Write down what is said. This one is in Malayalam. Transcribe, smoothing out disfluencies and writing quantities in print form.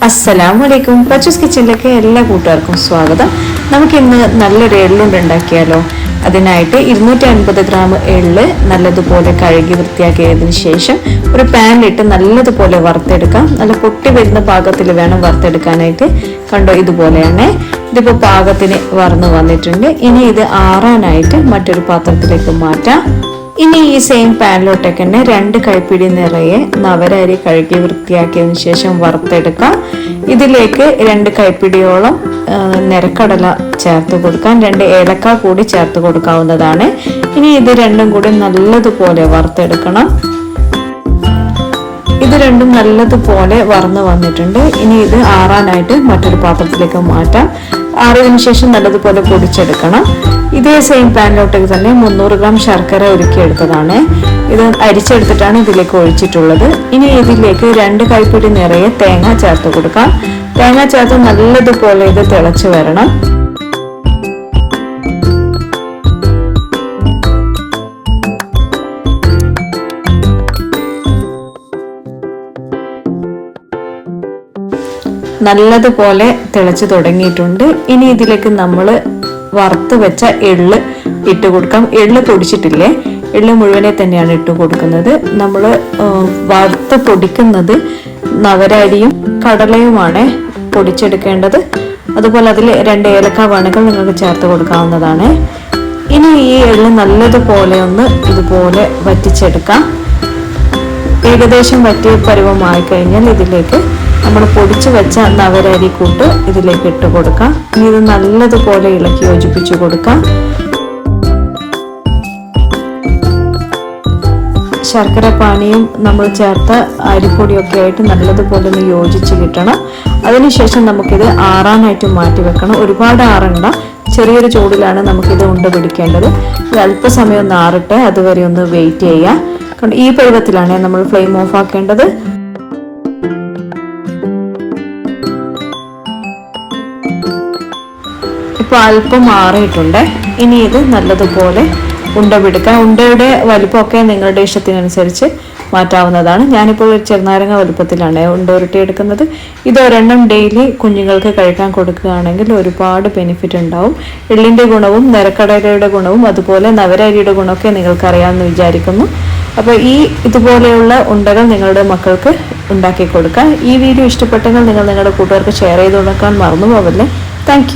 അസ്സലാമലൈക്കും. പച്ചൂസ് കിച്ചണിലേക്ക് എല്ലാ കൂട്ടുകാർക്കും സ്വാഗതം. നമുക്കിന്ന് നല്ലൊരു എള്ളുണ്ട് ഉണ്ടാക്കിയാലോ. അതിനായിട്ട് 250 ഗ്രാം എള്ള് നല്ലതുപോലെ കഴുകി വൃത്തിയാക്കിയതിന് ശേഷം ഒരു പാനിലിട്ട് നല്ലതുപോലെ വറുത്തെടുക്കാം. നല്ല പൊട്ടി വരുന്ന പാകത്തിൽ വേണം വറുത്തെടുക്കാനായിട്ട്. കണ്ടോ, ഇതുപോലെയാണ്. ഇതിപ്പോൾ പാകത്തിന് വറന്ന് വന്നിട്ടുണ്ട്. ഇനി ഇത് ആറാനായിട്ട് മറ്റൊരു പാത്രത്തിലേക്ക് മാറ്റാം. ഇനി ഈ സെയിം പാനിലോട്ടേക്ക് തന്നെ 2 കൈപ്പിടി നിറയെ നവര അരി കഴുകി വൃത്തിയാക്കിയതിന് ശേഷം വറുത്തെടുക്കാം. ഇതിലേക്ക് 2 കൈപ്പിടിയോളം നിരക്കടല ചേർത്ത് കൊടുക്കാം. 2 ഏലക്ക കൂടി ചേർത്ത് കൊടുക്കാവുന്നതാണ്. ഇനി ഇത് രണ്ടും കൂടി നല്ലതുപോലെ വറുത്തെടുക്കണം. ഇത് രണ്ടും നല്ലതുപോലെ വറന്ന് വന്നിട്ടുണ്ട്. ഇനി ഇത് ആറാനായിട്ട് മറ്റൊരു പാത്രത്തിലേക്ക് മാറ്റാം. ആറിയതിനു ശേഷം നല്ലതുപോലെ പൊടിച്ചെടുക്കണം. ഇതേ സെയിം പാനിലോട്ടേക്ക് തന്നെ 300 ഗ്രാം ശർക്കര ഉരുക്കിയെടുത്തതാണ്. ഇത് അരിച്ചെടുത്തിട്ടാണ് ഇതിലേക്ക് ഒഴിച്ചിട്ടുള്ളത്. ഇനി ഇതിലേക്ക് 2 കൈപ്പിടി നിറയെ തേങ്ങ ചേർത്ത് കൊടുക്കാം. തേങ്ങ ചേർത്ത് നല്ലതുപോലെ ഇത് തിളച്ച് വരണം. നല്ലതുപോലെ തിളച്ച് തുടങ്ങിയിട്ടുണ്ട്. ഇനി ഇതിലേക്ക് നമ്മൾ വറുത്ത് വെച്ച എള്ള് ഇട്ട് കൊടുക്കാം. എള്ള് പൊടിച്ചിട്ടില്ലേ, എള്ള് മുഴുവനെ തന്നെയാണ് ഇട്ട് കൊടുക്കുന്നത്. നമ്മൾ വറുത്ത് പൊടിക്കുന്നത് നവര അരിയും കടലയുമാണ് പൊടിച്ചെടുക്കേണ്ടത്. അതുപോലെ അതിൽ 2 ഏലക്ക വണകൾ നിങ്ങൾക്ക് ചേർത്ത് കൊടുക്കാവുന്നതാണ്. ഇനി ഈ എള്ള് നല്ലതുപോലെ ഒന്ന് ഇതുപോലെ വറ്റിച്ചെടുക്കാം. ഏകദേശം വറ്റിയ പരുവമായി കഴിഞ്ഞാൽ ഇതിലേക്ക് നമ്മൾ പൊടിച്ചു വെച്ച നവര അരി കൂട്ട് ഇതിലേക്ക് ഇട്ട് കൊടുക്കാം. ഇനി ഇത് നല്ലതുപോലെ ഇളക്കി യോജിപ്പിച്ചു കൊടുക്കാം. ശർക്കര പാനിയും നമ്മൾ ചേർത്ത അരിപ്പൊടിയൊക്കെ ആയിട്ട് നല്ലതുപോലെ ഒന്ന് യോജിച്ച് കിട്ടണം. അതിനുശേഷം നമുക്കിത് ആറാനായിട്ട് മാറ്റി വെക്കണം. ഒരുപാട് ആറണ്ട, ചെറിയൊരു ചൂടിലാണ് നമുക്കിത് ഉണ്ട പിടിക്കേണ്ടത്. ഇത് അല്പസമയം ഒന്ന് ആറട്ടെ, അതുവരെ ഒന്ന് വെയിറ്റ് ചെയ്യാം. ഈ പരുവത്തിലാണ് നമ്മൾ ഫ്ലെയിം ഓഫ് ആക്കേണ്ടത്. ഇപ്പോൾ അല്പം മാറിയിട്ടുണ്ട്. ഇനി ഇത് നല്ലതുപോലെ ഉണ്ട പിടിക്കാം. ഉണ്ടയുടെ വലിപ്പമൊക്കെ നിങ്ങളുടെ ഇഷ്ടത്തിനനുസരിച്ച് മാറ്റാവുന്നതാണ്. ഞാനിപ്പോൾ ഒരു ചെറുനാരങ്ങ വലുപ്പത്തിലാണ് ഉണ്ട ഉരുട്ടിയെടുക്കുന്നത്. ഇത് ഒരെണ്ണം ഡെയിലി കുഞ്ഞുങ്ങൾക്ക് കഴിക്കാൻ കൊടുക്കുകയാണെങ്കിൽ ഒരുപാട് ബെനിഫിറ്റ് ഉണ്ടാവും. എള്ളിൻ്റെ ഗുണവും നിരക്കടലയുടെ ഗുണവും അതുപോലെ നവരരിയുടെ ഗുണമൊക്കെ നിങ്ങൾക്ക് അറിയാമെന്ന് വിചാരിക്കുന്നു. അപ്പോൾ ഇതുപോലെയുള്ള ഉണ്ടകൾ നിങ്ങളുടെ മക്കൾക്ക് ഉണ്ടാക്കി കൊടുക്കുക. ഈ വീഡിയോ ഇഷ്ടപ്പെട്ടെങ്കിൽ നിങ്ങൾ നിങ്ങളുടെ കൂട്ടുകാർക്ക് ഷെയർ ചെയ്ത് കൊടുക്കാൻ മറന്നു പോകല്ലേ. താങ്ക്